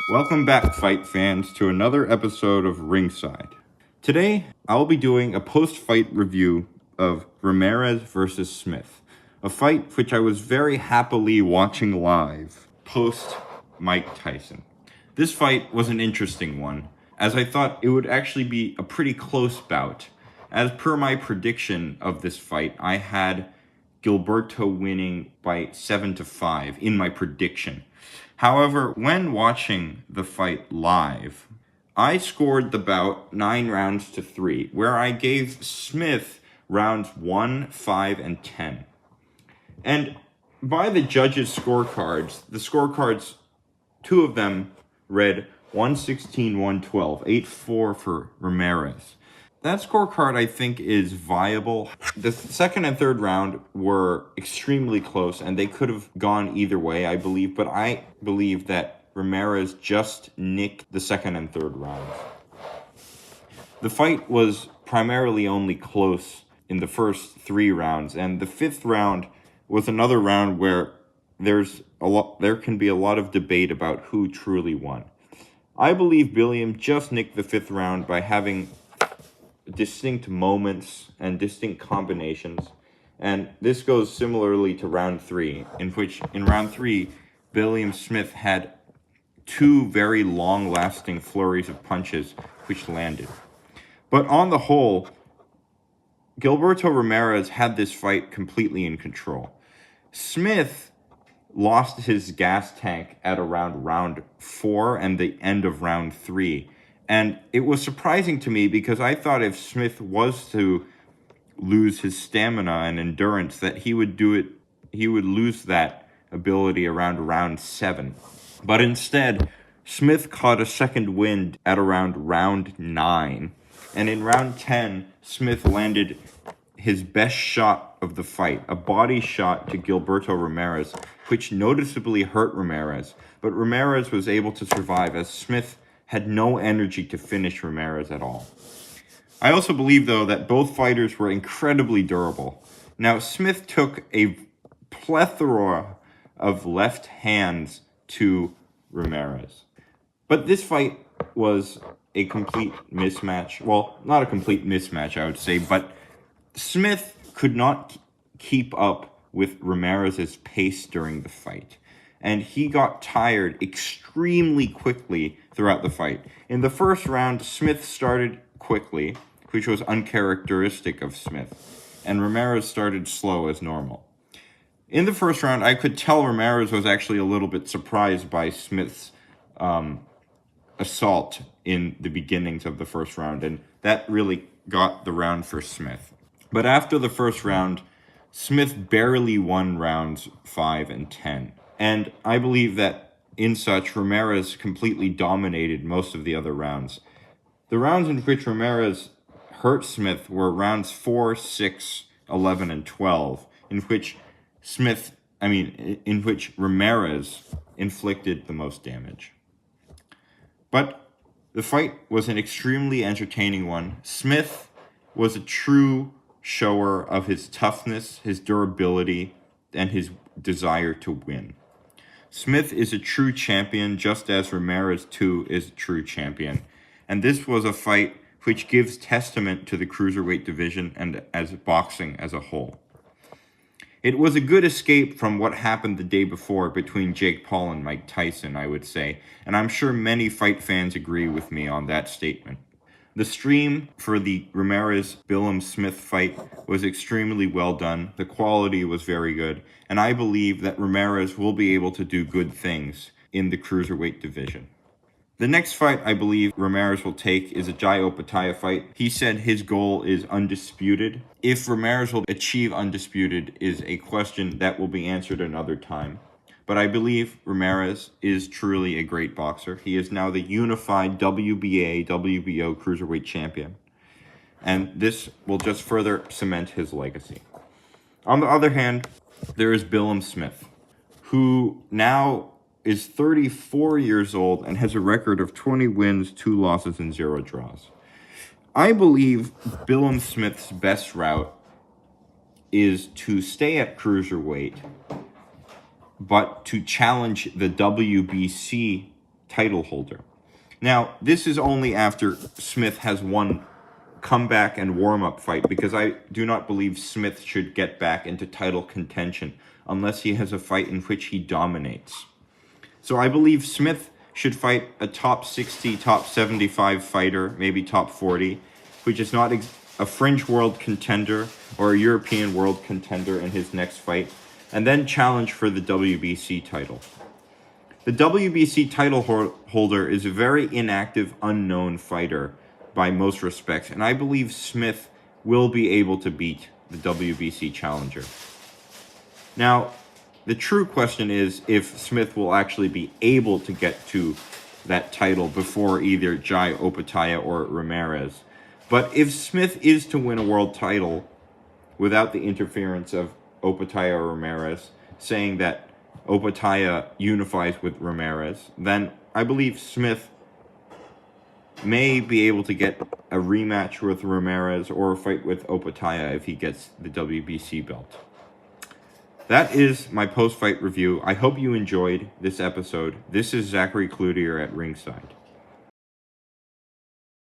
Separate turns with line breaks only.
Welcome back, fight fans, to another episode of Ringside. Today, I'll be doing a post-fight review of Ramirez versus Smith, a fight which I was very happily watching live post Mike Tyson. This fight was an interesting one, as I thought it would actually be a pretty close bout. As per my prediction of this fight, I had Gilberto winning by 7-5 in my prediction. However, when watching the fight live, I scored the bout 9 rounds to 3, where I gave Smith rounds 1, 5, and 10. And by the judges' scorecards, the scorecards, 2 of them read 116, 112, 8-4 for Ramirez. That scorecard, I think, is viable. The second and third round were extremely close, and they could have gone either way, I believe. But I believe that Ramirez just nicked the second and third rounds. The fight was primarily only close in the first 3 rounds, and the 5th round was another round where there can be a lot of debate about who truly won. I believe Billum just nicked the 5th round by having distinct moments and distinct combinations, and this goes similarly to round 3, in which in round 3 Billum Smith had 2 very long-lasting flurries of punches which landed. But on the whole, Gilberto Ramirez had this fight completely in control. Smith lost his gas tank at around round 4 and the end of round 3. And it was surprising to me because I thought if Smith was to lose his stamina and endurance, that he would lose that ability around round 7. But instead, Smith caught a second wind at around round 9. And in round 10, Smith landed his best shot of the fight, a body shot to Gilberto Ramirez, which noticeably hurt Ramirez. But Ramirez was able to survive as Smith had no energy to finish Ramirez at all. I also believe, though, that both fighters were incredibly durable. Now, Smith took a plethora of left hands to Ramirez. But this fight was a complete mismatch. Well, not a complete mismatch, I would say, but Smith could not keep up with Ramirez's pace during the fight, and he got tired extremely quickly throughout the fight. In the first round, Smith started quickly, which was uncharacteristic of Smith, and Ramirez started slow as normal. In the first round, I could tell Ramirez was actually a little bit surprised by Smith's assault in the beginnings of the first round, and that really got the round for Smith. But after the first round, Smith barely won rounds 5 and 10. And I believe that in such, Ramirez completely dominated most of the other rounds. The rounds in which Ramirez hurt Smith were rounds 4, 6, 11, and 12, in which Ramirez inflicted the most damage. But the fight was an extremely entertaining one. Smith was a true shower of his toughness, his durability, and his desire to win. Smith is a true champion, just as Ramirez, too, is a true champion. And this was a fight which gives testament to the cruiserweight division and as boxing as a whole. It was a good escape from what happened the day before between Jake Paul and Mike Tyson, I would say, and I'm sure many fight fans agree with me on that statement. The stream for the Ramirez-Billum Smith fight was extremely well done. The quality was very good, and I believe that Ramirez will be able to do good things in the cruiserweight division. The next fight I believe Ramirez will take is a Jai Opetaia fight. He said his goal is undisputed. If Ramirez will achieve undisputed is a question that will be answered another time. But I believe Ramirez is truly a great boxer. He is now the unified WBA, WBO cruiserweight champion. And this will just further cement his legacy. On the other hand, there is Billum Smith, who now is 34 years old and has a record of 20 wins, 2 losses, and 0 draws. I believe Billum Smith's best route is to stay at cruiserweight, but to challenge the WBC title holder. Now, this is only after Smith has won comeback and warm-up fight, because I do not believe Smith should get back into title contention unless he has a fight in which he dominates. So I believe Smith should fight a top 60, top 75 fighter, maybe top 40, which is not a fringe world contender or a European world contender in his next fight, and then challenge for the WBC title. The WBC title holder is a very inactive, unknown fighter by most respects, and I believe Smith will be able to beat the WBC challenger. Now, the true question is if Smith will actually be able to get to that title before either Jai Opetaia or Ramirez. But if Smith is to win a world title without the interference of Opetaia or Ramirez, saying that Opetaia unifies with Ramirez, then I believe Smith may be able to get a rematch with Ramirez or a fight with Opetaia if he gets the WBC belt. That is my post-fight review. I hope you enjoyed this episode. This is Zachary Cloutier at Ringside.